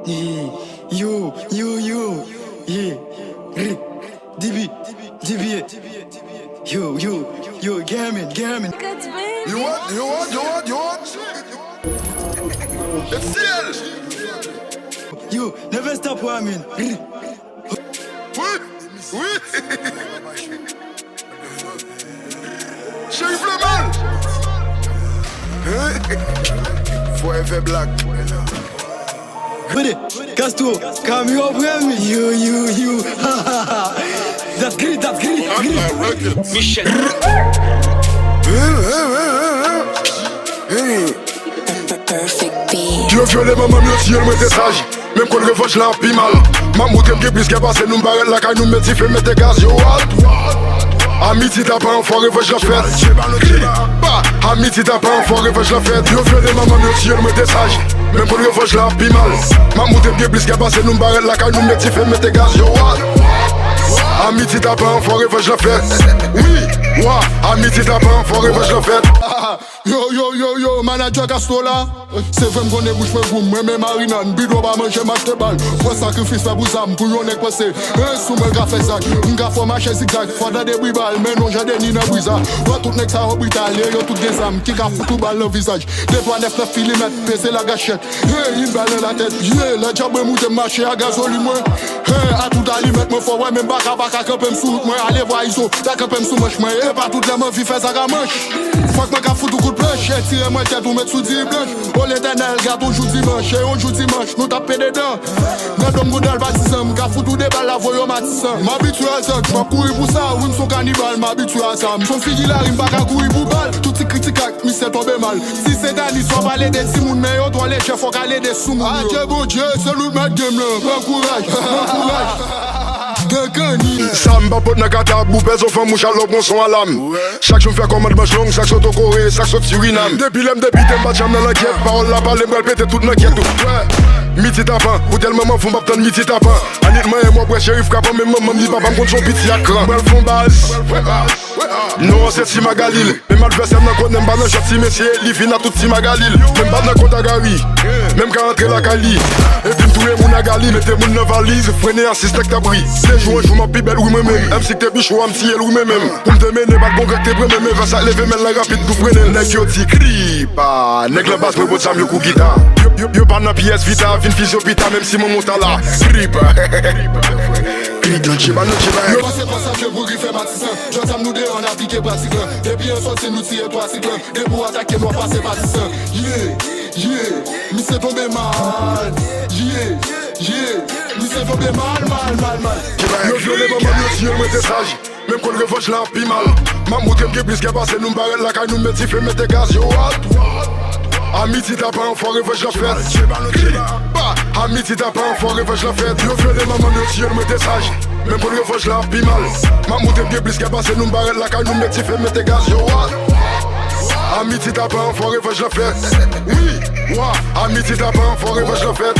Yeah, yo, yeah, DB, yo, Gammon. You want? It's ciel. Yo, never stop warming. Oui. Shérif le mal. Forever black. Ready, Castro, come you up with me. You. That's great. Michel. Perfect beat. Tu veux violer maman, mieux si elle m'était sage. Même quand le revanche l'a pis mal. Maman t'aime plus qu'elle passe, nous m'barrette la caille, nous met siffler, mettez gaz, yo. Amitié t'as pas enfoiré, je la fête. Amitié t'as pas enfoiré, je la fête. Tu veux violer maman, mieux si elle m'était sage. Même quand le revanche l'a pis mal. Maman t'aime plus qu'elle passe, nous m'barrette la caille, nous met siffler, mettez gaz, yo. Amitié t'as pas enfoiré, je la fête. Oui, amitié t'as pas enfoiré, je la fête. Yo, manager Castola. C'est vrai qu'on est bouche fait boum, moi même Marinan, bidon va manger match de balle. Pour sacrifice fait bousam, pour yon est passé. Sous mon gars fait ça, m'ga faut marcher zigzag, faut des bribal, mais non j'ai des ni na brisa. Toi tout nek ça orbital, yo tout des âmes, qui ka foutu balle le visage. 2.9 mm, pèse la gâchette. Une balle dans la tête, le diable moute marcher à gasoline moi. À tout aliment, moi faut ouais même baka camper sous moi, allez voir iso, ta camper sous manche moi, et pas toute la ma vie fait ça ga manche. Faut que moi ka foutu coup de planche, tirer moi tête ou mettre sous 10 blanche. Oh l'éternel, garde on joue dimanche, et on joue dimanche, nous taper des dents. N'a d'homme goudal bâtissant, ka foutu des balles la voyons matissant. M'habitue à ça, j'm'a courir pour ça, oui m'son cannibale, m'habitue à ça. M'son fille la rime, pas qu'à courir pour balle. Tout y critique, mi s'est tombé mal. Si c'est d'année, soit parler des simoun, mais yo doit les chefs, faut caler des sous-moun. Ah Dieu bon Dieu, c'est lui mettre game là, bon courage. Samba pot na kata boupez on fait mouche à l'eau bon son à l'âme. Chaque jour fait commande manche longue, chaque saut au Corée, chaque saut Suriname. Depuis l'homme depuis t'es pas jam dans la quête, parole la balle m'elle pété toute na quête. Miti tapin, pour tel moment faut m'apprendre miti tapin. Anit moi et moi pour shérif capant même maman dit papa contre son petit à cran. M'elle font base. Non c'est si Magalil, même adversaire n'a connaît pas dans châssis messieurs, li fin à tout si Magalil. Même pas dans compte à Gary, même quand rentrer la Cali. Et puis tous les moun à Gali, mettez moun dans valise, freinez assiste avec ta brie. Les joueurs jouent ma plus belle oui moi-même, même si t'es bichou am si elle oui moi-même. Pour me mener pas bon que t'es premier mais va ça lever mais la rapide tout freiner. Nèg yo ti cri pas, nèg la basse me botte ça mieux coup guitare. Yo pas na pièce vita, vin physio vita même si mon monstre là. Cri pas. Yo c'est pas ça que vous griffez bâtissant. J'entame nous deux on a piqué pratiquement. Depuis un sorti nous tirer trois cycles. Et pour attaquer moi passer bâtissant. Mi s'est tombé mal. Mi s'est tombé mal. Yo violé maman yo si yo m'était sage. Même quand le revanche l'a pis mal. Maman t'aime plus qu'elle passe nous m'barrette la caille nous met siffler mettez gaz yo. Amitié t'as pas enfoiré, je la fête. Amitié t'as pas enfoiré, je la fête. Yo violé maman yo si elle m'était sage. Même quand le revanche l'a pis mal. Maman t'aime plus qu'elle passe nous m'barrette la caille nous met siffler mettez gaz yo. Amitié t'as pas enfoiré, je la fête. Oui, amitié t'as pas enfoiré, je la fête.